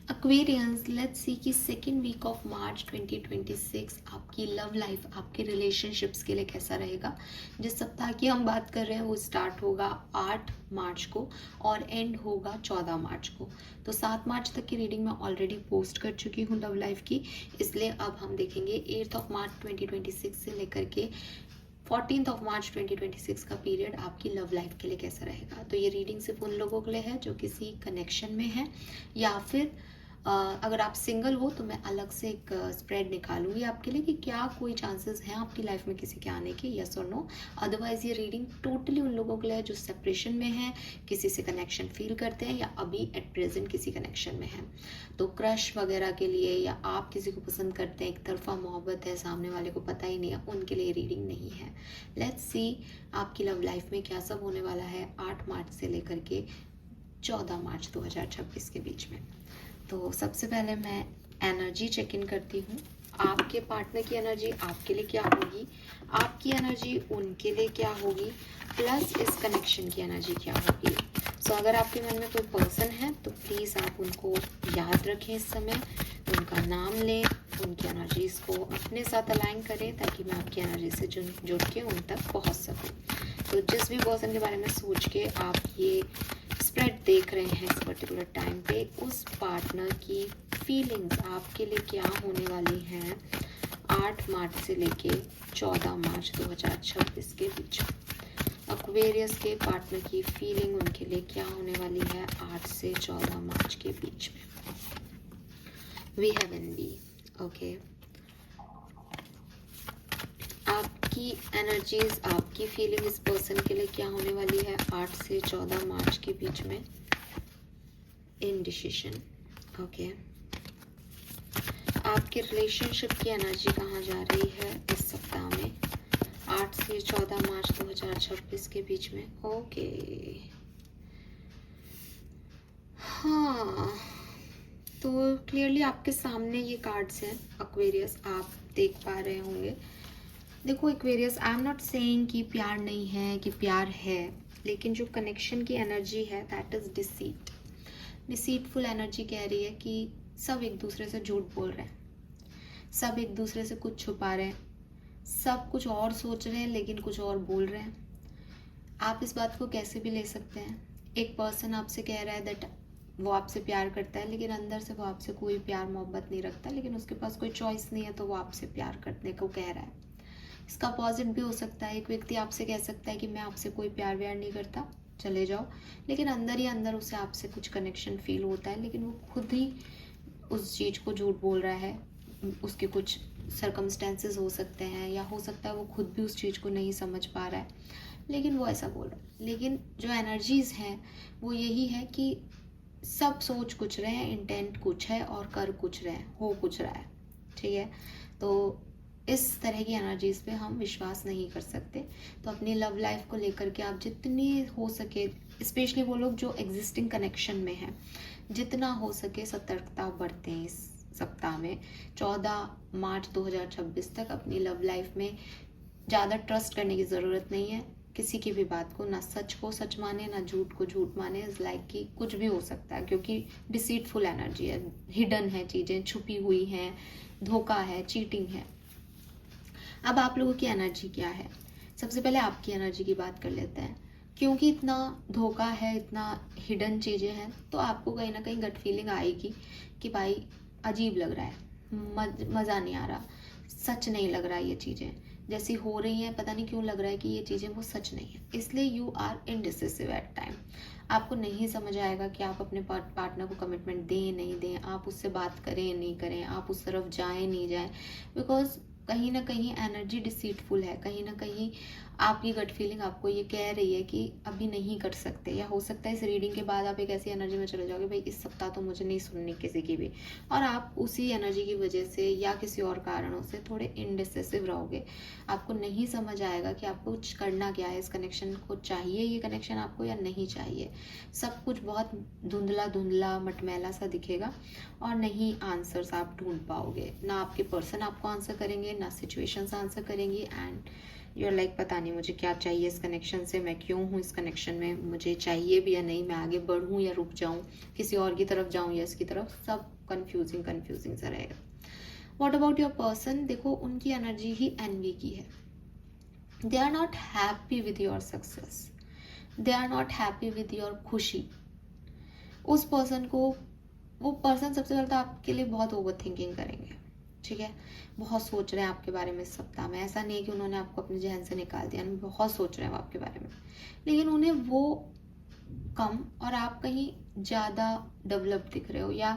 Aquarians, let's see कि second week of March 2026 आपकी love life, आपके रिलेशनशिप्स के लिए कैसा रहेगा। जिस सप्ताह की हम बात कर रहे हैं वो स्टार्ट होगा 8 मार्च को और एंड होगा 14 मार्च को। तो 7 मार्च तक की रीडिंग मैं ऑलरेडी पोस्ट कर चुकी हूँ लव लाइफ की, इसलिए अब हम देखेंगे 8 ऑफ मार्च 2026 से लेकर के 14 ऑफ मार्च 2026 का पीरियड आपकी लव लाइफ के लिए कैसा रहेगा। तो ये रीडिंग सिर्फ उन लोगों के लिए है जो किसी कनेक्शन में है, या फिर अगर आप सिंगल हो तो मैं अलग से एक स्प्रेड निकालूंगी आपके लिए कि क्या कोई चांसेस हैं आपकी लाइफ में किसी के आने के, यस और नो। अदरवाइज ये रीडिंग टोटली उन लोगों के लिए है जो सेपरेशन में है, किसी से कनेक्शन फील करते हैं या अभी एट प्रेजेंट किसी कनेक्शन में है। तो क्रश वगैरह के लिए, या आप किसी को पसंद करते हैं, एक तरफा मोहब्बत है, सामने वाले को पता ही नहीं है, उनके लिए रीडिंग नहीं है। लेट्स सी आपकी लव लाइफ में क्या सब होने वाला है 8 मार्च से लेकर के 14 मार्च 2026 के बीच में। तो सबसे पहले मैं एनर्जी चेक इन करती हूँ। आपके पार्टनर की एनर्जी आपके लिए क्या होगी, आपकी एनर्जी उनके लिए क्या होगी, प्लस इस कनेक्शन की एनर्जी क्या होगी। सो अगर आपके मन में कोई पर्सन है तो प्लीज़ आप उनको याद रखें इस समय, उनका नाम लें, उनकी एनर्जीज़ को अपने साथ अलाइन करें ताकि मैं आपकी एनर्जी से जुड़ के उन तक पहुँच सकूँ। तो जिस भी पर्सन के बारे में सोच के आप ये स्प्रेड देख रहे हैं इस पर्टिकुलर टाइम पे, उस पार्टनर की फीलिंग्स आपके लिए क्या होने वाली हैं 8 मार्च से लेके 14 मार्च 2026 के बीच। एक्वेरियस के पार्टनर की फीलिंग उनके लिए क्या होने वाली है 8 से 14 मार्च के बीच में। We have an B, okay. आपकी एनर्जीज, आपकी फीलिंग इस पर्सन के लिए क्या होने वाली है 8 से 14 मार्च के बीच में। Indecision, okay. आपके रिलेशनशिप की एनर्जी कहाँ जा रही है इस सप्ताह में 8 से 14 मार्च 2026 के बीच में, ओके। हाँ, तो क्लियरली आपके सामने ये कार्ड्स हैं एक्वेरियस, आप देख पा रहे होंगे। देखो Aquarius, I am not saying कि प्यार नहीं है, कि प्यार है, लेकिन जो कनेक्शन की एनर्जी है that is deceit. Deceitful energy कह रही है कि सब एक दूसरे से झूठ बोल रहे हैं, सब एक दूसरे से कुछ छुपा रहे हैं, सब कुछ और सोच रहे हैं लेकिन कुछ और बोल रहे हैं। आप इस बात को कैसे भी ले सकते हैं। एक पर्सन आपसे कह रहा है दैट वो आपसे प्यार करता है, लेकिन अंदर से वो आपसे कोई प्यार मोहब्बत नहीं रखता, लेकिन उसके पास कोई चॉइस नहीं है तो वो आपसे प्यार करने को कह रहा है। इसका अपोजिट भी हो सकता है। एक व्यक्ति आपसे कह सकता है कि मैं आपसे कोई प्यार व्यार नहीं करता, चले जाओ, लेकिन अंदर ही अंदर उसे आपसे कुछ कनेक्शन फील होता है, लेकिन वो खुद ही उस चीज़ को झूठ बोल रहा है। उसके कुछ सर्कमस्टेंसेस हो सकते हैं, या हो सकता है वो खुद भी उस चीज़ को नहीं समझ पा रहा है, लेकिन वो ऐसा बोल रहा है। लेकिन जो एनर्जीज़ हैं वो यही है कि सब सोच कुछ रहे हैं, इंटेंट कुछ है और कर कुछ रहे हैं, हो कुछ रहा है, ठीक है। तो इस तरह की एनर्जीज़ पे हम विश्वास नहीं कर सकते। तो अपनी लव लाइफ को लेकर के आप जितनी हो सके, स्पेशली वो लोग जो एग्जिस्टिंग कनेक्शन में हैं, जितना हो सके सतर्कता बरतें इस सप्ताह में 14 मार्च 2026 तक। अपनी लव लाइफ में ज़्यादा ट्रस्ट करने की ज़रूरत नहीं है किसी की भी बात को, ना सच को सच माने ना झूठ को झूठ माने। इज़ लाइक कि कुछ भी हो सकता है, क्योंकि डिसीटफुल एनर्जी है, हिडन है, चीज़ें छुपी हुई हैं, धोखा है, चीटिंग है। अब आप लोगों की एनर्जी क्या है, सबसे पहले आपकी एनर्जी की बात कर लेते हैं। क्योंकि इतना धोखा है, इतना हिडन चीज़ें हैं, तो आपको कहीं ना कहीं गट फीलिंग आएगी कि भाई अजीब लग रहा है, मज़ा नहीं आ रहा, सच नहीं लग रहा है, ये चीज़ें जैसी हो रही हैं पता नहीं क्यों लग रहा है कि ये चीज़ें वो सच नहीं है। इसलिए you are indecisive at time. आपको नहीं समझ आएगा कि आप अपने पार्टनर को कमिटमेंट दें नहीं दें, आप उससे बात करें नहीं करें, आप उस तरफ जाएं नहीं जाएं, बिकॉज कहीं ना कहीं एनर्जी डिसीटफुल है। कहीं ना कहीं आपकी गट फीलिंग आपको ये कह रही है कि अभी नहीं कर सकते, या हो सकता है इस रीडिंग के बाद आप एक ऐसी एनर्जी में चले जाओगे भाई इस सप्ताह तो मुझे नहीं सुननी किसी की भी, और आप उसी एनर्जी की वजह से या किसी और कारणों से थोड़े इनडिसिसिव रहोगे। आपको नहीं समझ आएगा कि आपको कुछ करना क्या है, इस कनेक्शन को चाहिए, ये कनेक्शन आपको या नहीं चाहिए। सब कुछ बहुत धुंधला धुंधला मटमैला सा दिखेगा और नहीं आंसर्स आप ढूंढ पाओगे। ना आपके पर्सन आपको आंसर करेंगे, ना सिचुएशंस आंसर करेंगी, एंड यूर लाइक पता नहीं मुझे क्या चाहिए इस कनेक्शन से, मैं क्यों हूँ इस कनेक्शन में, मुझे चाहिए भी या नहीं, मैं आगे बढ़ूँ या रुक जाऊँ, किसी और की तरफ जाऊँ या इसकी तरफ, सब कन्फ्यूजिंग सा रहेगा। वॉट अबाउट योर पर्सन, देखो उनकी एनर्जी ही एनवी की है। They are not happy with your success, they are not happy with your खुशी। उस पर्सन को, वो पर्सन सबसे पहले तो आपके लिए बहुत ओवर थिंकिंग करेंगे, ठीक है, बहुत सोच रहे हैं आपके बारे में इस सप्ताह में। ऐसा नहीं है कि उन्होंने आपको अपने जहन से निकाल दिया, बहुत सोच रहे हैं वो आपके बारे में, लेकिन उन्हें वो कम और आप कहीं ज़्यादा डेवलप दिख रहे हो, या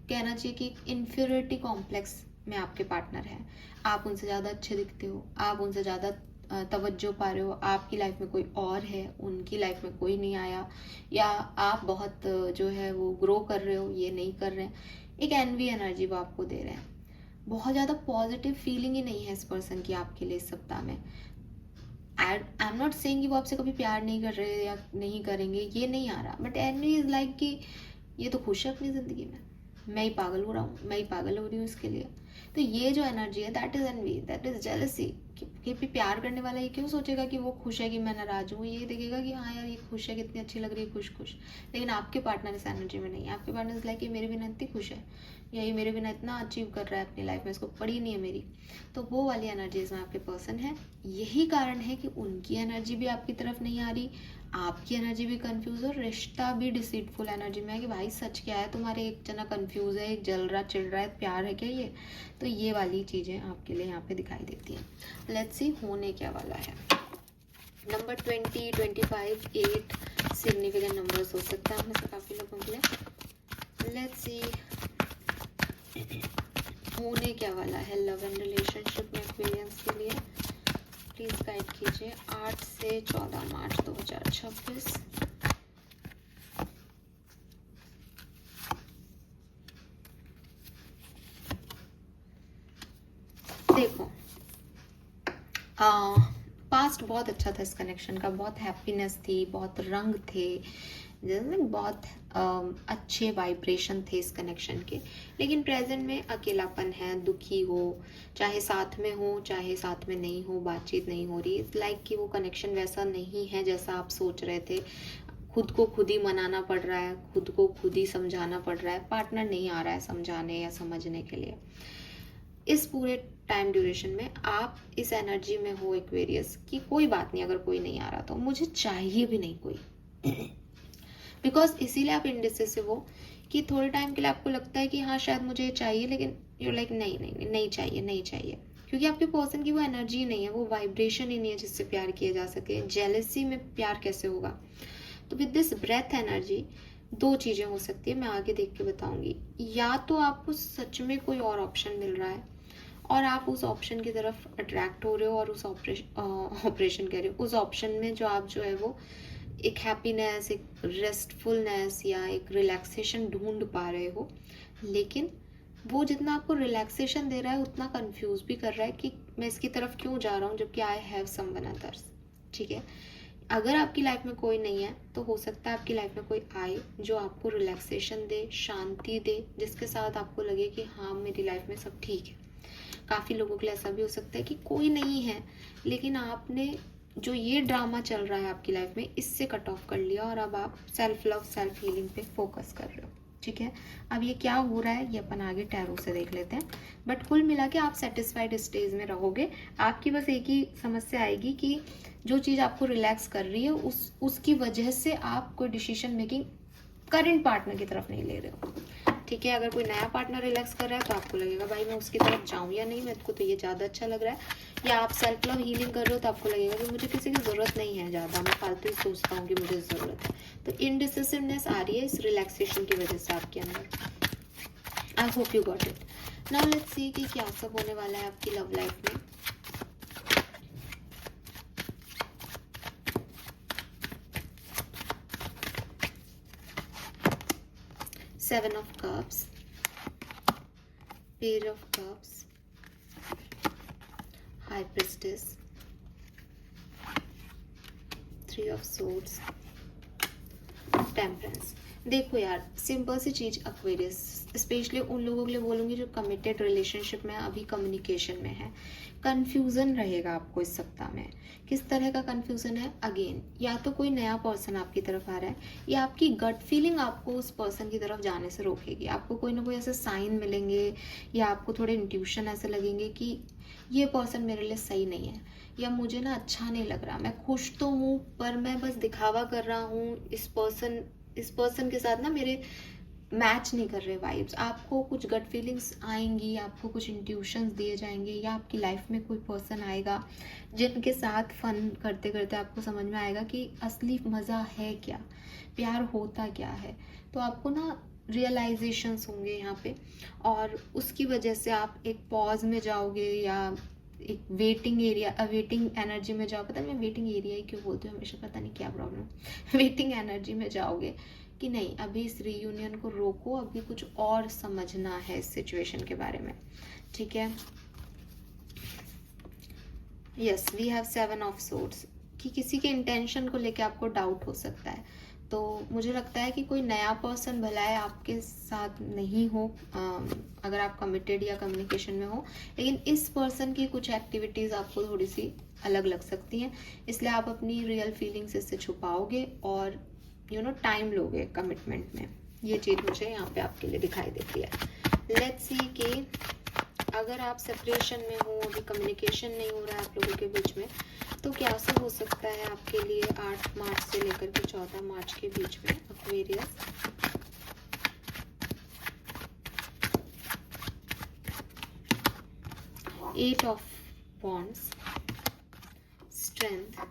कहना चाहिए कि एक इन्फीरियरिटी कॉम्प्लेक्स में आपके पार्टनर हैं। आप उनसे ज़्यादा अच्छे दिखते हो, आप उनसे ज़्यादा तवज्जो पा रहे हो, आपकी लाइफ में कोई और है, उनकी लाइफ में कोई नहीं आया, या आप बहुत जो है वो ग्रो कर रहे हो, ये नहीं कर रहे हैं। एक एनवी एनर्जी वो आपको दे रहे हैं। बहुत ज़्यादा पॉजिटिव फीलिंग ही नहीं है इस पर्सन की आपके लिए इस सप्ताह में। आई एम नॉट सेइंग कि वो आपसे कभी प्यार नहीं कर रहे या नहीं करेंगे, ये नहीं आ रहा, बट एनवी इज लाइक कि ये तो खुश है अपनी ज़िंदगी में, मैं ही पागल हो रहा हूँ, मैं ही पागल हो रही हूँ इसके लिए। तो ये जो एनर्जी है that is envy, that is jealousy. कि प्यार करने वाला ये क्यों सोचेगा कि वो खुश है कि मैं नाराज हूँ, ये देखेगा कि हाँ यार ये खुश है, कितनी अच्छी लग रही है, खुश। लेकिन आपके पार्टनर इस एनर्जी में नहीं है। आपके पार्टनर इज लाइक ये मेरे बिना इतनी खुश है, या ये मेरे बिना इतना अचीव कर रहा है अपनी लाइफ में, इसको पड़ी नहीं है मेरी। तो वो वाली एनर्जीज में आपके पर्सन है। यही कारण है कि उनकी एनर्जी भी आपकी तरफ नहीं आ रही, आपकी एनर्जी भी कंफ्यूज और रिश्ता भी डिसीटफुल एनर्जी में है कि भाई सच क्या है तुम्हारे, एक जना कंफ्यूज है, एक जल रहा चिढ़ रहा है, प्यार है क्या ये। तो ये वाली चीज़ें आपके लिए यहाँ पे दिखाई देती हैं। लेट्स सी होने क्या वाला है। नंबर 20, 25, 8 सिग्निफिकेंट नंबर्स हो सकता है आप में से काफ़ी लोगों के लिए। लेट्स सी होने क्या वाला है लव एंड रिलेशनशिप में एक्सपीरियंस के लिए। प्लीज गाइड कीजिए 8 से 14 मार्च 2026। देखो पास्ट बहुत अच्छा था इस कनेक्शन का, बहुत हैप्पीनेस थी, बहुत रंग थे, बहुत अच्छे वाइब्रेशन थे इस कनेक्शन के। लेकिन प्रेजेंट में अकेलापन है, दुखी हो, चाहे साथ में हो चाहे साथ में नहीं हो, बातचीत नहीं हो रही। इट्स लाइक कि वो कनेक्शन वैसा नहीं है जैसा आप सोच रहे थे। खुद को खुद ही मनाना पड़ रहा है, खुद को खुद ही समझाना पड़ रहा है, पार्टनर नहीं आ रहा है समझाने या समझने के लिए। इस पूरे टाइम ड्यूरेशन में आप इस एनर्जी में हो एक्वेरियस कि कोई बात नहीं, अगर कोई नहीं आ रहा तो मुझे चाहिए भी नहीं कोई। बिकॉज इसीलिए आप इंडिसिसिव हो कि थोड़े टाइम के लिए आपको लगता है कि हाँ शायद मुझे चाहिए, लेकिन यू लाइक नहीं चाहिए, क्योंकि आपके पर्सन की वो एनर्जी नहीं है, वो वाइब्रेशन ही नहीं है जिससे प्यार किया जा सके। जेलसी में प्यार कैसे होगा। तो विद दिस ब्रेथ एनर्जी दो चीज़ें हो सकती है, मैं आगे देख के बताऊंगी। या तो आपको सच में कोई और ऑप्शन मिल रहा है और आप उस ऑप्शन की तरफ अट्रैक्ट हो रहे हो, और उस ऑपरेशन कह रहे हो, उस ऑप्शन में जो आप जो है वो एक हैप्पीनेस, एक रेस्टफुलनेस या एक रिलैक्सेशन ढूंढ पा रहे हो। लेकिन वो जितना आपको रिलैक्सेशन दे रहा है उतना कंफ्यूज भी कर रहा है कि मैं इसकी तरफ क्यों जा रहा हूँ जबकि आई हैव समवन अदर्स। ठीक है, अगर आपकी लाइफ में कोई नहीं है तो हो सकता है आपकी लाइफ में कोई आए जो आपको रिलैक्सेशन दे, शांति दे, जिसके साथ आपको लगे कि हाँ मेरी लाइफ में सब ठीक है। काफ़ी लोगों के लिए ऐसा भी हो सकता है कि कोई नहीं है, लेकिन आपने जो ये ड्रामा चल रहा है आपकी लाइफ में इससे कट ऑफ कर लिया और अब आप सेल्फ लव, सेल्फ हीलिंग पे फोकस कर रहे हो। ठीक है, अब ये क्या हो रहा है ये अपन आगे टैरो से देख लेते हैं। बट कुल मिला के आप सेटिस्फाइड स्टेज में रहोगे। आपकी बस एक ही समस्या आएगी कि जो चीज़ आपको रिलैक्स कर रही है उसकी वजह से आप कोई डिसीजन मेकिंग करंट पार्टनर की तरफ नहीं ले रहे हो। ठीक है, अगर कोई नया पार्टनर रिलैक्स कर रहा है तो आपको लगेगा भाई मैं उसकी तरफ जाऊँ या नहीं, मेरे को तो ये ज़्यादा अच्छा लग रहा है। या आप सेल्फ लव हीलिंग कर रहे हो तो आपको लगेगा कि मुझे किसी की ज़रूरत नहीं है ज़्यादा, मैं फालतू ही सोचता हूँ कि मुझे ज़रूरत है। तो इनडिसिसिवनेस आ रही है इस रिलैक्सेशन की वजह से आपके अंदर। I hope you got it. Now let's see कि क्या सब होने वाला है आपकी लव लाइफ में। Seven of Cups, Page of Cups, High Priestess, Three of Swords, Temperance। देखो यार, सिंपल सी चीज़ एक्वेरियस, स्पेशली उन लोगों के लिए बोलूँगी जो कमिटेड रिलेशनशिप में अभी कम्युनिकेशन में है। कन्फ्यूज़न रहेगा आपको इस सप्ताह में। किस तरह का कन्फ्यूज़न है? अगेन, या तो कोई नया पर्सन आपकी तरफ आ रहा है, या आपकी गट फीलिंग आपको उस पर्सन की तरफ जाने से रोकेगी। आपको कोई ना कोई ऐसे साइन मिलेंगे, या आपको थोड़े इंट्यूशन ऐसे लगेंगे कि ये पर्सन मेरे लिए सही नहीं है, या मुझे ना अच्छा नहीं लग रहा, मैं खुश तो हूँ पर मैं बस दिखावा कर रहा हूँ, इस पर्सन के साथ ना मेरे मैच नहीं कर रहे वाइब्स। आपको कुछ गट फीलिंग्स आएंगी, आपको कुछ इंट्यूशंस दिए जाएंगे, या आपकी लाइफ में कोई पर्सन आएगा जिनके साथ फन करते करते आपको समझ में आएगा कि असली मज़ा है क्या, प्यार होता क्या है। तो आपको ना रियलाइजेशंस होंगे यहाँ पे, और उसकी वजह से आप एक पॉज में जाओगे, या एक वेटिंग एनर्जी में जाओ। पता नहीं मैं वेटिंग एरिया ही क्यों बोलती हूँ हमेशा, पता नहीं क्या प्रॉब्लम वेटिंग एनर्जी में जाओगे कि नहीं, अभी इस रीयूनियन को रोको, अभी कुछ और समझना है इस सिचुएशन के बारे में। ठीक है, yes, we have 7 of swords, कि किसी के इंटेंशन को लेके आपको डाउट हो सकता है। तो मुझे लगता है कि कोई नया पर्सन भलाए आपके साथ नहीं हो, अगर आप कमिटेड या कम्युनिकेशन में हो, लेकिन इस पर्सन की कुछ एक्टिविटीज़ आपको थोड़ी सी अलग लग सकती हैं, इसलिए आप अपनी रियल फीलिंग्स इससे छुपाओगे और टाइम लोगे कमिटमेंट में। ये चीज़ मुझे यहाँ पे आपके लिए दिखाई देती है। लेट्स सी कि अगर आप सेपरेशन में हो, अभी कम्युनिकेशन नहीं हो रहा है आप लोगों के बीच में, तो क्या सब हो सकता है आपके लिए 8 मार्च से लेकर के 14 मार्च के बीच में Aquarius. Eight of wands, strength,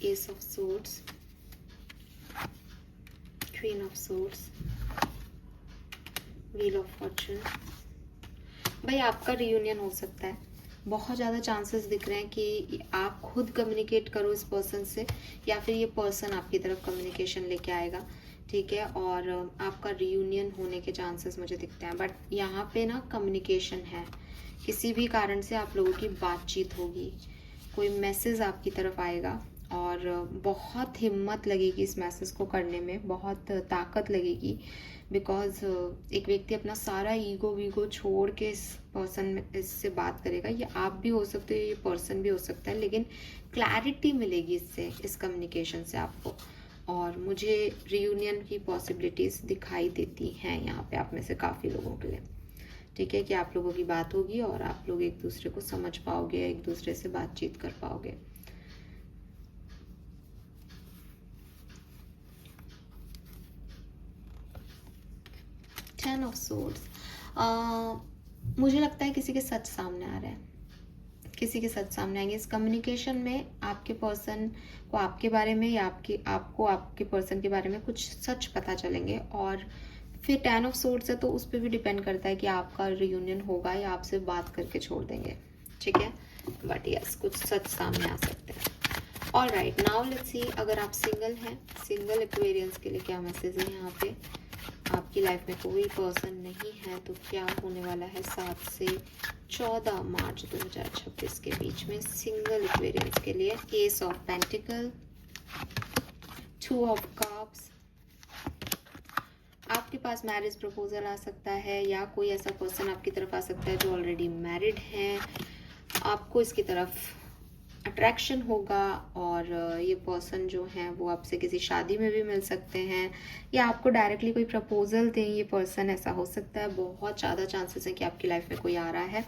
ace of swords, queen of swords, wheel of fortune. भाई आपका रियूनियन हो सकता है, बहुत ज़्यादा चांसेस दिख रहे हैं कि आप खुद कम्युनिकेट करो इस पर्सन से, या फिर ये पर्सन आपकी तरफ कम्युनिकेशन लेके आएगा। ठीक है, और आपका रियूनियन होने के चांसेस मुझे दिखते हैं। बट यहाँ पे ना कम्युनिकेशन है, किसी भी कारण से आप लोगों की बातचीत होगी, कोई मैसेज आपकी तरफ आएगा, और बहुत हिम्मत लगेगी इस मैसेज को करने में, बहुत ताकत लगेगी, बिकॉज एक व्यक्ति अपना सारा ईगो वीगो छोड़ के इस पर्सन में इससे बात करेगा। ये आप भी हो सकते हो, ये पर्सन भी हो सकता है, लेकिन क्लैरिटी मिलेगी इससे, इस कम्युनिकेशन से आपको। और मुझे रियूनियन की पॉसिबिलिटीज़ दिखाई देती हैं यहाँ पे आप में से काफ़ी लोगों के लिए। ठीक है, कि आप लोगों की बात होगी और आप लोग एक दूसरे को समझ पाओगे, एक दूसरे से बातचीत कर पाओगे। टेन ऑफ सोर्ड्स, मुझे लगता है किसी के सच सामने आ रहे हैं, किसी के सच सामने आएंगे इस कम्युनिकेशन में। आपके पर्सन को आपके बारे में, या आपको आपके पर्सन के बारे में कुछ सच पता चलेंगे। और फिर 10 ऑफ सोर्ड्स है, तो उस पर भी डिपेंड करता है कि आपका रियूनियन होगा या आपसे बात करके छोड़ देंगे। ठीक है, बट यस, कुछ सच सामने आ सकते हैं। All right, now let's see, अगर आप सिंगल हैं, सिंगल एक्वेरियंस के लिए क्या मैसेज है यहाँ पे। आपकी लाइफ में कोई पर्सन नहीं है, तो क्या होने वाला है 7 से 14 मार्च 2026 के बीच में सिंगल एक्वेरियंस के लिए। S of pentacle, 2 of cups, आपके पास मैरिज प्रपोजल आ सकता है, या कोई ऐसा पर्सन आपकी तरफ आ सकता है जो ऑलरेडी मैरिड है। आपको इसकी तरफ अट्रैक्शन होगा, और ये पर्सन जो हैं वो आपसे किसी शादी में भी मिल सकते हैं, या आपको डायरेक्टली कोई प्रपोजल दें ये पर्सन, ऐसा हो सकता है। बहुत ज़्यादा चांसेस हैं कि आपकी लाइफ में कोई आ रहा है।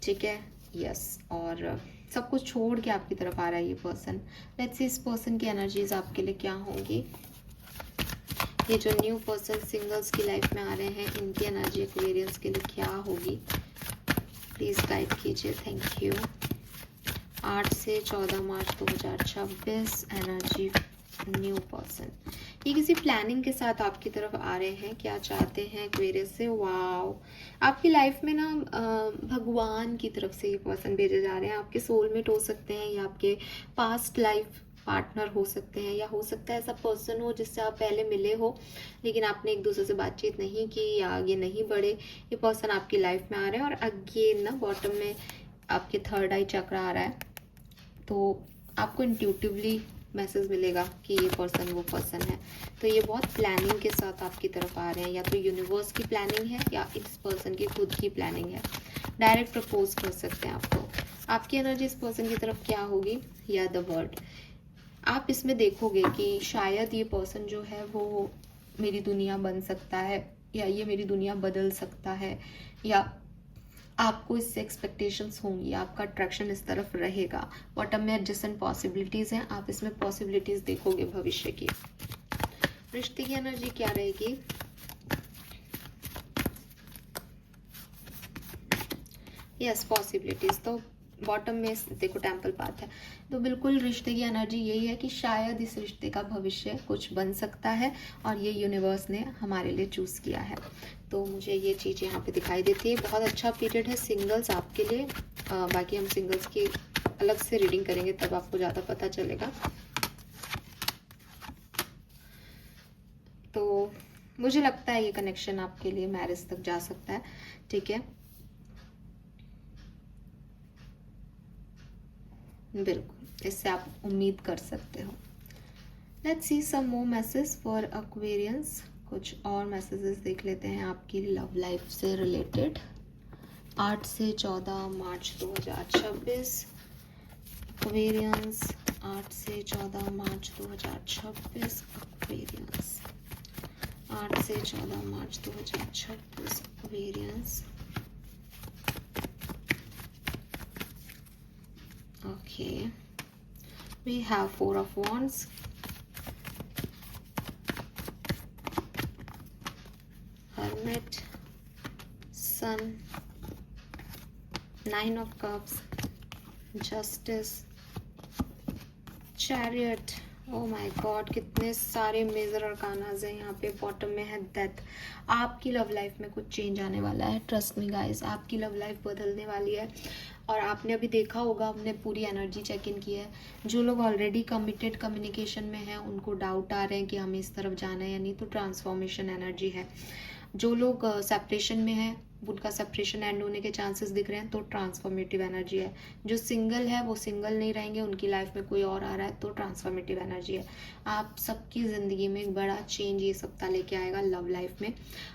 ठीक है, यस, और सब कुछ छोड़ के आपकी तरफ आ रहा है ये पर्सन। लेट्स सी इस पर्सन की एनर्जीज आपके लिए क्या होंगी। ये जो न्यू पर्सन सिंगल्स की लाइफ में आ रहे हैं, इनकी एनर्जी एक्वेरियंस के लिए क्या होगी, प्लीज़ गाइड कीजिए, थैंक यू। 8 से 14 मार्च 2026 एनर्जी न्यू पर्सन, ये किसी प्लानिंग के साथ आपकी तरफ आ रहे हैं। क्या चाहते हैं एक्वेरियस से? वाओ, आपकी लाइफ में ना भगवान की तरफ से ये पर्सन भेजे जा रहे हैं। आपके सोलमेट हो सकते हैं, या आपके पास्ट लाइफ पार्टनर हो सकते हैं, या हो सकता है ऐसा पर्सन हो जिससे आप पहले मिले हो लेकिन आपने एक दूसरे से बातचीत नहीं की या आगे नहीं बढ़े। ये पर्सन आपकी लाइफ में आ रहे हैं। और अगेन ना बॉटम में आपके थर्ड आई चक्र आ रहा है, तो आपको इंट्यूटिवली मैसेज मिलेगा कि ये पर्सन वो पर्सन है। तो ये बहुत प्लानिंग के साथ आपकी तरफ आ रहे हैं, या तो यूनिवर्स की प्लानिंग है या इस पर्सन की खुद की प्लानिंग है। डायरेक्ट प्रपोज कर सकते हैं आपको। आपकी एनर्जी इस पर्सन की तरफ क्या होगी, या द वर्ड। आप इसमें देखोगे कि शायद ये पर्सन जो है वो मेरी दुनिया बन सकता है, या ये मेरी दुनिया बदल सकता है, या आपको इससे एक्सपेक्टेशंस होंगी, आपका अट्रैक्शन इस तरफ रहेगा। बॉटम में एडजस्टेंट पॉसिबिलिटीज हैं, आप इसमें पॉसिबिलिटीज देखोगे भविष्य की। रिश्ते की एनर्जी क्या रहेगी, यस पॉसिबिलिटीज। तो बॉटम में देखो टेम्पल पाथ है, तो बिल्कुल रिश्ते की एनर्जी यही है कि शायद इस रिश्ते का भविष्य कुछ बन सकता है और ये यूनिवर्स ने हमारे लिए चूज़ किया है। तो मुझे ये चीज़ यहाँ पे दिखाई देती है। बहुत अच्छा पीरियड है सिंगल्स आपके लिए। बाकी हम सिंगल्स की अलग से रीडिंग करेंगे, तब आपको ज़्यादा पता चलेगा। तो मुझे लगता है ये कनेक्शन आपके लिए मैरिज तक जा सकता है, ठीक है। बिल्कुल, इससे आप उम्मीद कर सकते हो। Let's see some more message for Aquarians. कुछ और मैसेजेस देख लेते हैं आपकी लव लाइफ से रिलेटेड। 8 से 14 मार्च 2026 एक्वेरियंस। 8 से 14 मार्च 2026 एक्वेरियंस। 8 से 14 March 2026 Aquarians. Okay, we have 4 of Wands, Hermit, Sun, 9 of Cups, Justice, Chariot। Oh my God, कितने सारे मेजर अरकानाज हैं यहाँ पे। बॉटम में है डेथ। आपकी लव लाइफ में कुछ चेंज आने वाला है, ट्रस्ट मी गाइस। आपकी लव लाइफ बदलने वाली है। और आपने अभी देखा होगा, हमने पूरी एनर्जी चेक इन की है। जो लोग ऑलरेडी कमिटेड कम्युनिकेशन में हैं उनको डाउट आ रहे हैं कि हमें इस तरफ जाना है या नहीं, तो ट्रांसफॉर्मेशन एनर्जी है। जो लोग सेपरेशन में हैं उनका सेपरेशन एंड होने के चांसेस दिख रहे हैं, तो ट्रांसफॉर्मेटिव एनर्जी है। जो सिंगल है वो सिंगल नहीं रहेंगे, उनकी लाइफ में कोई और आ रहा है, तो ट्रांसफॉर्मेटिव एनर्जी है। आप सबकी ज़िंदगी में एक बड़ा चेंज ये सप्ताह लेके आएगा लव लाइफ में।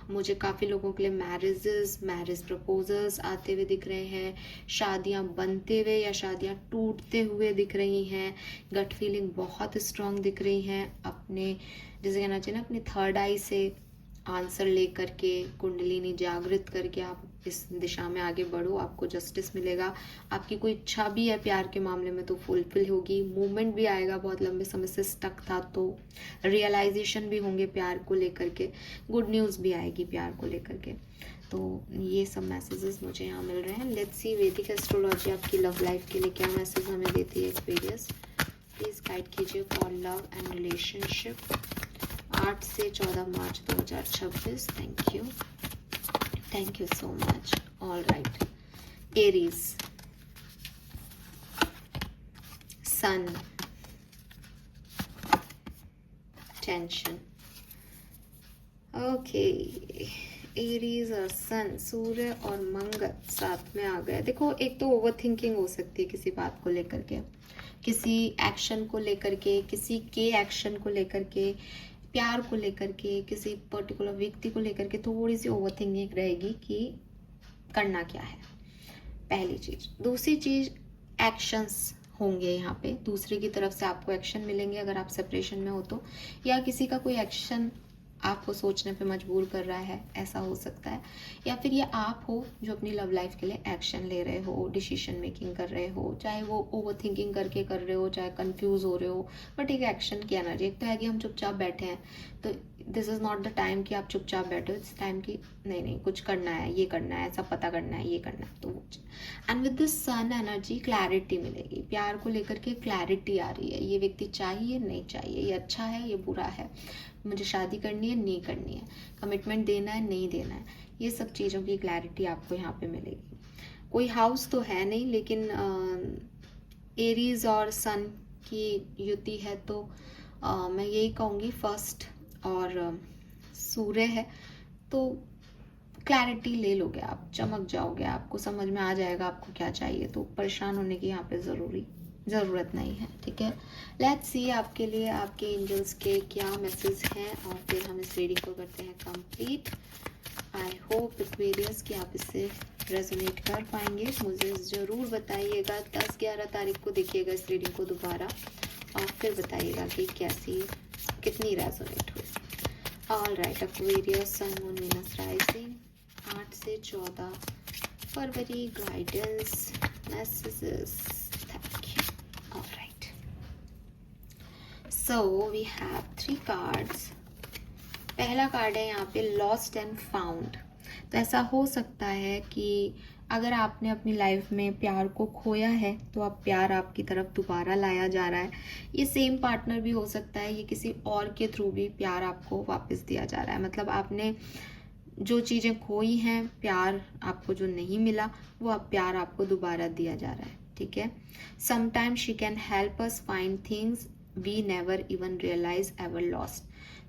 मुझे काफ़ी लोगों के लिए मैरिज प्रपोजल्स आते हुए दिख रहे हैं, शादियाँ बनते हुए या शादियाँ टूटते हुए दिख रही हैं। गट फीलिंग बहुत स्ट्रांग दिख रही हैं। अपने जैसे कहना चाहिए ना, अपनी थर्ड आई से आंसर लेकर के, कुंडलिनी जागृत करके आप इस दिशा में आगे बढ़ो। आपको जस्टिस मिलेगा। आपकी कोई इच्छा भी है प्यार के मामले में तो फुलफिल होगी। मूवमेंट भी आएगा, बहुत लंबे समय से स्टक था तो रियलाइजेशन भी होंगे प्यार को लेकर के। गुड न्यूज़ भी आएगी प्यार को लेकर के। तो ये सब मैसेजेस मुझे यहाँ मिल रहे हैं। लेट्स सी वैदिक एस्ट्रोलॉजी आपकी लव लाइफ के लिए क्या मैसेज हमें देती है। एक्सपीरियंस प्लीज़ गाइड कीजिए फॉर लव एंड रिलेशनशिप। 8 से 14 March 2026। Thank you so much. All right, Aries, sun, tension. Okay, Aries और सन, सूर्य और मंगल साथ में आ गए। देखो, एक तो ओवर थिंकिंग हो सकती है किसी बात को लेकर के, किसी एक्शन को लेकर के, किसी के एक्शन को लेकर के, प्यार को लेकर के, किसी पर्टिकुलर व्यक्ति को लेकर के थोड़ी सी ओवर थिंकिंग रहेगी कि करना क्या है, पहली चीज। दूसरी चीज, एक्शंस होंगे यहाँ पे, दूसरे की तरफ से आपको एक्शन मिलेंगे अगर आप सेपरेशन में हो तो, या किसी का कोई एक्शन आपको सोचने पे मजबूर कर रहा है, ऐसा हो सकता है। या फिर ये आप हो जो अपनी लव लाइफ के लिए एक्शन ले रहे हो, डिसीजन मेकिंग कर रहे हो, चाहे वो ओवर थिंकिंग करके कर रहे हो, चाहे कंफ्यूज हो रहे हो, बट एक एक्शन की एनर्जी। एक तो है कि हम चुपचाप बैठे हैं, तो this is not the time कि आप चुपचाप बैठो। इट्स टाइम कि नहीं कुछ करना है, ये करना है, ऐसा पता करना है, ये करना है। तो वो and with this sun energy clarity मिलेगी। प्यार को लेकर के क्लैरिटी आ रही है। ये व्यक्ति चाहिए, नहीं चाहिए, ये अच्छा है, ये बुरा है, मुझे शादी करनी है, नहीं करनी है, कमिटमेंट देना है, नहीं देना है, ये सब चीज़ों की क्लैरिटी आपको यहाँ पे मिलेगी। कोई हाउस तो है नहीं, लेकिन एरीज और सन की युति है, तो मैं यही कहूँगी फर्स्ट और सूर्य है, तो क्लैरिटी ले लोगे आप, चमक जाओगे, आपको समझ में आ जाएगा आपको क्या चाहिए, तो परेशान होने की यहाँ पे ज़रूरत नहीं है। ठीक है, लेट्स सी आपके लिए आपके एंजल्स के क्या मैसेज हैं और फिर हम इस रीडिंग को करते हैं कंप्लीट। आई होप एक्वेरियस कि आप इससे रेजोनेट कर पाएंगे। मुझे ज़रूर बताइएगा, 10-11 तारीख को देखिएगा इस रीडिंग को दोबारा और फिर बताइएगा कि कैसी कितनी रेजोनेट हुई। All right Aquarius, sun moon Venus rising 8 से 14 फरवरी, guidance messages, thank you. All right, so we have 3 cards. पहला कार्ड है यहाँ पे लॉस्ट एंड फाउंड। तो ऐसा हो सकता है कि अगर आपने अपनी लाइफ में प्यार को खोया है तो अब प्यार आपकी तरफ दोबारा लाया जा रहा है। ये सेम पार्टनर भी हो सकता है, ये किसी और के थ्रू भी प्यार आपको वापस दिया जा रहा है। मतलब आपने जो चीज़ें खोई हैं, प्यार आपको जो नहीं मिला, वो अब प्यार आपको दोबारा दिया जा रहा है। ठीक है, sometimes she can help us find things we never even realise ever lost.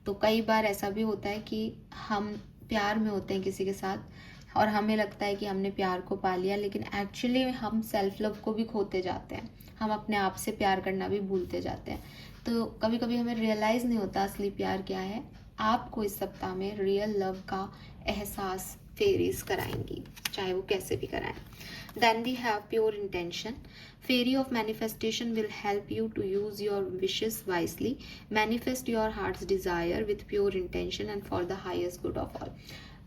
तो कई बार ऐसा भी होता है कि हम प्यार में होते हैं किसी के साथ और हमें लगता है कि हमने प्यार को पा लिया, लेकिन एक्चुअली हम सेल्फ लव को भी खोते जाते हैं। हम अपने आप से प्यार करना भी भूलते जाते हैं। तो कभी कभी हमें रियलाइज़ नहीं होता असली प्यार क्या है। आपको इस सप्ताह में रियल लव का एहसास फेरीज कराएंगी, चाहे वो कैसे भी कराएं। Then we have pure intention. Fairy of manifestation will help you to use your wishes wisely. Manifest your heart's desire with pure intention and for the highest good of all.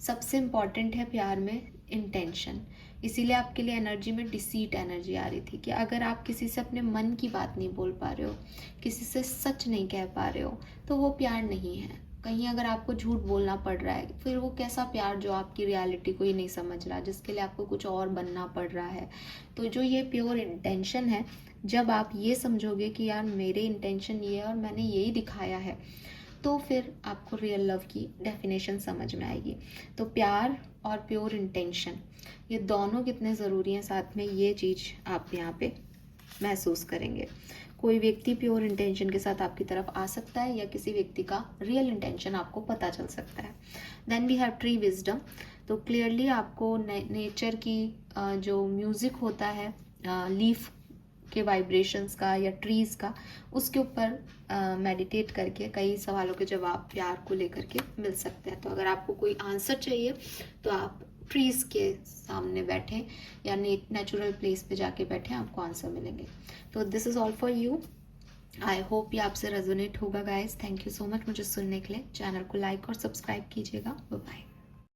सबसे important है प्यार में intention. इसीलिए आपके लिए energy में deceit energy आ रही थी कि अगर आप किसी से अपने मन की बात नहीं बोल पा रहे हो, किसी से सच नहीं कह पा रहे हो, तो वो प्यार नहीं है। कहीं अगर आपको झूठ बोलना पड़ रहा है, फिर वो कैसा प्यार जो आपकी रियलिटी को ही नहीं समझ रहा, जिसके लिए आपको कुछ और बनना पड़ रहा है। तो जो ये प्योर इंटेंशन है, जब आप ये समझोगे कि यार मेरे इंटेंशन ये है और मैंने यही दिखाया है, तो फिर आपको रियल लव की डेफिनेशन समझ में आएगी। तो प्यार और प्योर इंटेंशन ये दोनों कितने ज़रूरी हैं साथ में, ये चीज़ आप यहाँ पे महसूस करेंगे। कोई व्यक्ति प्योर इंटेंशन के साथ आपकी तरफ आ सकता है या किसी व्यक्ति का रियल इंटेंशन आपको पता चल सकता है। Then we have tree wisdom. तो क्लियरली आपको नेचर की जो म्यूज़िक होता है, लीफ के वाइब्रेशंस का या ट्रीज़ का, उसके ऊपर मेडिटेट करके कई सवालों के जवाब प्यार को लेकर के मिल सकते हैं। तो अगर आपको कोई आंसर चाहिए तो आप ट्रीज़ के सामने बैठें या नेचुरल प्लेस पे जाके बैठें, आपको आंसर मिलेंगे। तो this is all for you. I hope ये आपसे रेजोनेट होगा guys. Thank you so much मुझे सुनने के लिए। चैनल को लाइक और सब्सक्राइब कीजिएगा। Bye bye.